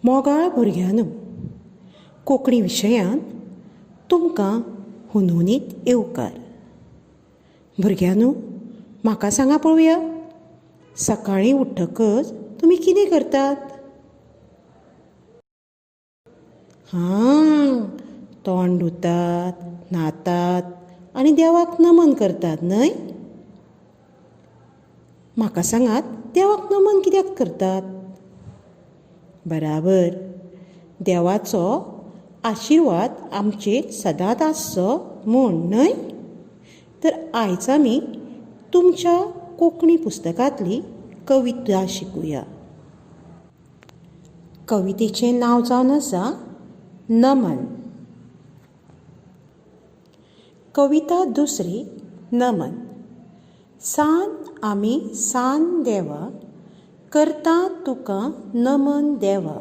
मोगाळ भुरग्यांनो, कोंकणी विशयांत तुमकां हुनहुनीत येवकार. भुरग्यांनो, म्हाका सांगा पळोवया, सकाळीं उठ्ठकच तुमी कितें करतात? तोंड धुतात, न्हातात आनी देवाक नमन करतात न्हय? म्हाका सांगात, देवाक नमन कित्याक करतात? बराबर, देवाचो आशिर्वाद आमचेर सदांच आसचो म्हूण न्हय? तर आयज आमी तुमच्या कोंकणी पुस्तकांतली कविता शिकुया. कवितेचें नांव जावन आसा नमन. कविता दुसरी, नमन. सांत आमी सांत देवा, करता तुका नमन देवा.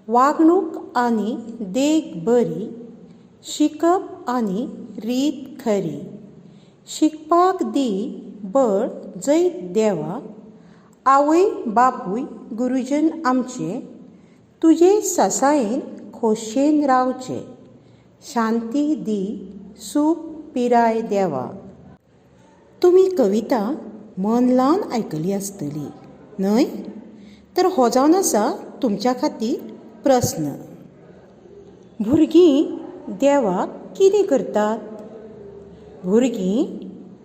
वागणूक आनी देख बरी, शिकप आनी रीत खरी. शिकपाक दी बळ जैत देवा, आवय बापूय गुरुजन आमचे. तुजे सासायेन खोशयेन रावचे, शांती दी सूख पिराय देवा. तुमी कविता मन लावन आयकली आसतली न्हय? तर हो जावन आसा तुमच्या खातीर प्रस्न. भुरगीं देवाक कितें करतात? भुरगीं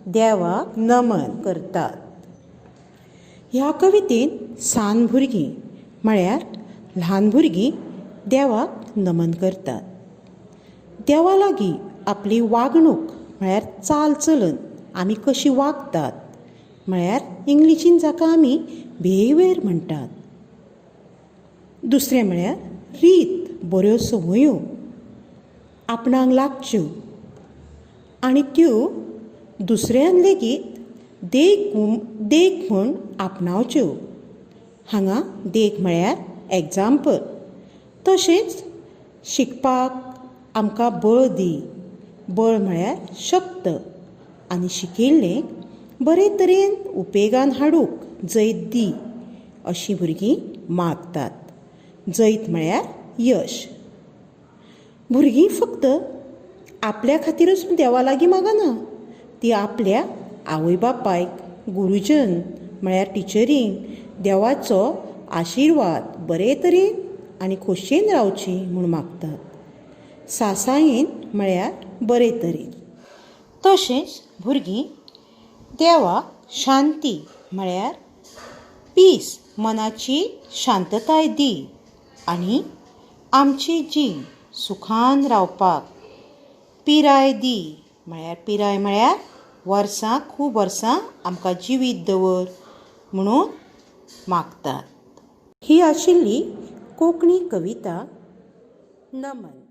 देवाक नमन करतात. ह्या कवितेंत सान भुरगीं म्हळ्यार ल्हान भुरगीं देवाक नमन करतात. देवा लागीं आपली वागणूक म्हळ्यार चाल चलन आमी कशी वागतात म्हळ्यार इंग्लिशीन जाका आमी बिहेवियर म्हणटात. दुसरें म्हळ्यार रीत, बऱ्यो संवयो आपणाक लागच्यो आनी त्यो दुसऱ्यान लेगीत देख म्हूण आपणावच्यो. हांगा देख म्हळ्यार एग्जाम्पल. तशेंच शिकपाक आमकां बळ दी. बळ म्हळ्यार शक्त आनी शिकिल्लें बरे तरेन उपेगान हाडूंक जैत दी अशीं भुरगीं मागतात. जैत म्हळ्यार यश. भुरगीं फक्त आपल्या खातीरच देवा लागीं मागना, तीं आपल्या आवय बापायक, गुरुजन म्हळ्यार टिचरींक देवाचो आशिर्वाद बरे तरेन आनी खोशयेन रावची म्हूण मागतात. सासायेन म्हळ्यार बरे तरेन. तशेंच भुरगीं देवाक शांती म्हळ्यार पीस, मनाची शांतताय दी आनी आमची जीण सुखान रावपाक पिराय दी म्हळ्यार पिराय म्हळ्यार वर्सां खूब वर्सां आमकां जिवीत दवर म्हणून मागतात. ही आशिल्ली कोंकणी कविता नमन.